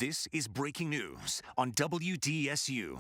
This is breaking news on WDSU.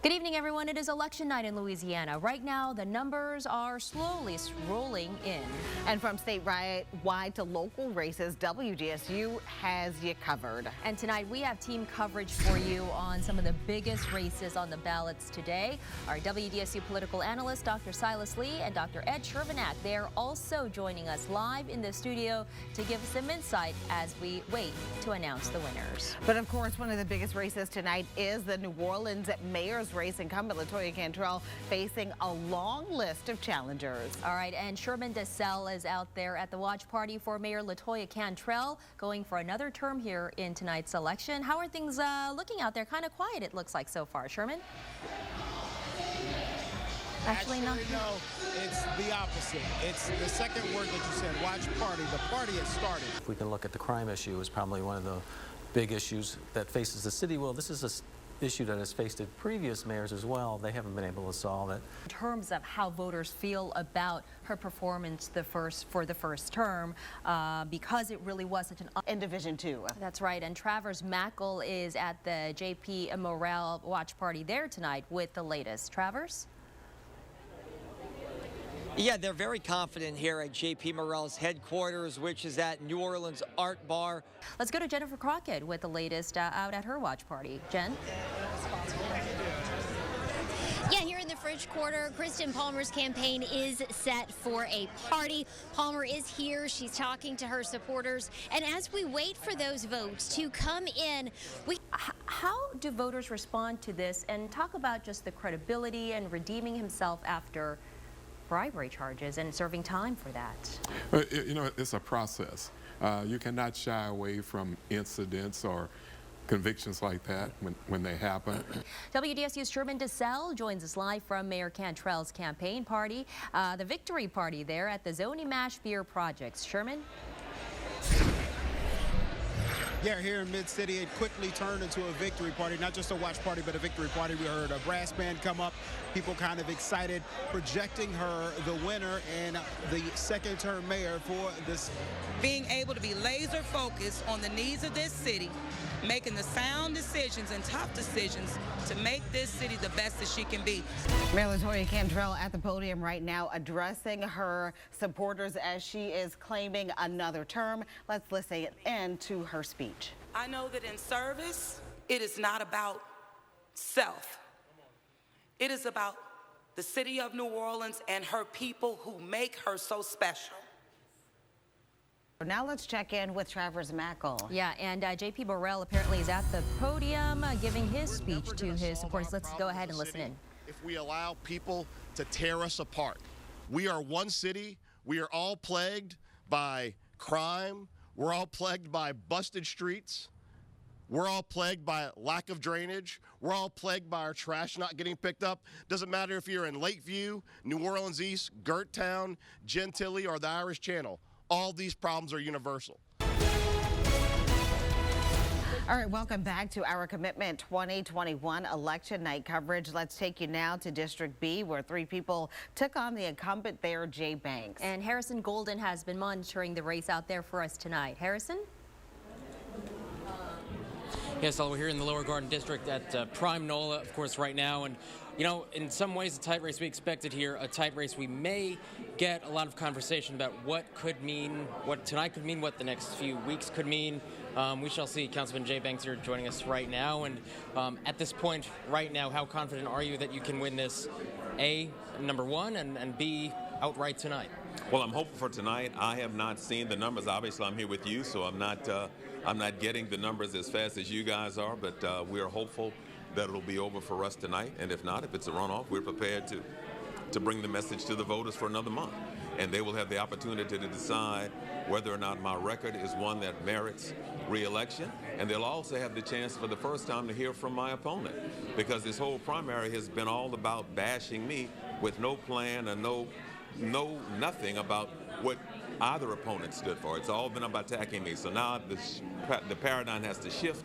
Good evening, everyone. It is election night in Louisiana. Right now, the numbers are slowly rolling in. And from statewide to local races, WDSU has you covered. And tonight, we have team coverage for you on some of the biggest races on the ballots today. Our WDSU political analyst, Dr. Silas Lee, and Dr. Ed Shervanack, they're also joining us live in the studio to give us some insight as we wait to announce the winners. But of course, one of the biggest races tonight is the New Orleans mayor's race. Incumbent LaToya Cantrell facing a long list of challengers. All right, and Sherman DeSalle is out there at the watch party for Mayor LaToya Cantrell, going for another term here in tonight's election. How are things looking out there? Kind of quiet, it looks like so far. Sherman? Actually, no, it's the opposite. It's the second word that you said, watch party. The party has started. If we can look at the crime issue, is probably one of the big issues that faces the city. Well, this is a issue that has faced the previous mayors as well. They haven't been able to solve it. In terms of how voters feel about her performance for the first term, because it really was such an... In Division 2. That's right, and Travers Mackle is at the JP MAYORAL watch party there tonight with the latest. Travers? Yeah, they're very confident here at JP Morrell's headquarters, which is at New Orleans Art Bar. Let's go to Jennifer Crockett with the latest out at her watch party. Jen? Yeah, here in the French Quarter, Kristen Palmer's campaign is set for a party. Palmer is here. She's talking to her supporters. And as we wait for those votes to come in, How do voters respond to this? And talk about just the credibility and redeeming himself after bribery charges and serving time for that. You know, it's a process. You cannot shy away from incidents or convictions like that when they happen. WDSU's Sherman DeSalle joins us live from Mayor Cantrell's campaign party, the victory party there at the Zoni Mash Beer Projects. Sherman? Yeah, here in Mid-City, it quickly turned into a victory party, not just a watch party, but a victory party. We heard a brass band come up, people kind of excited, projecting her the winner and the second-term mayor for this. Being able to be laser focused on the needs of this city, making the sound decisions and tough decisions to make this city the best that she can be. Mayor LaToya Cantrell at the podium right now addressing her supporters as she is claiming another term. Let's listen in to her speech. I know that in service, it is not about self. It is about the city of New Orleans and her people who make her so special. Now let's check in with Travers Mackle. Yeah, and JP Burrell apparently is at the podium giving his speech to his supporters. Let's go ahead and listen in. If we allow people to tear us apart, we are one city. We are all plagued by crime. We're all plagued by busted streets. We're all plagued by lack of drainage. We're all plagued by our trash not getting picked up. Doesn't matter if you're in Lakeview, New Orleans East, Gerttown, Gentilly, or the Irish Channel. All these problems are universal. All right, welcome back to our Commitment 2021 election night coverage. Let's take you now to District B, where 3 people took on the incumbent there, Jay Banks. And Harrison Golden has been monitoring the race out there for us tonight. Harrison? Yes, we're here in the Lower Garden District at Prime Nola, of course, right now. And, you know, in some ways, a tight race we expected here, a tight race. We may get a lot of conversation about what could mean, what tonight could mean, what the next few weeks could mean. We shall see. Councilman Jay Banks here joining us right now. And at this point, right now, how confident are you that you can win this, A, number one, and B, outright tonight? Well, I'm hopeful for tonight. I have not seen the numbers. Obviously, I'm here with you, so I'm not getting the numbers as fast as you guys are, but we are hopeful that it'll be over for us tonight. And if not, if it's a runoff, we're prepared to bring the message to the voters for another month. And they will have the opportunity to decide whether or not my record is one that merits re-election. And they'll also have the chance for the first time to hear from my opponent, because this whole primary has been all about bashing me with no plan and nothing about what either opponent stood for. It's all been about attacking me. So now the paradigm has to shift,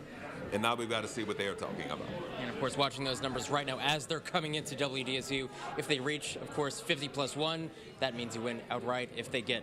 and now we've got to see what they are talking about. And of course, watching those numbers right now as they're coming into WDSU, if they reach, of course, 50+1, that means you win outright. If they get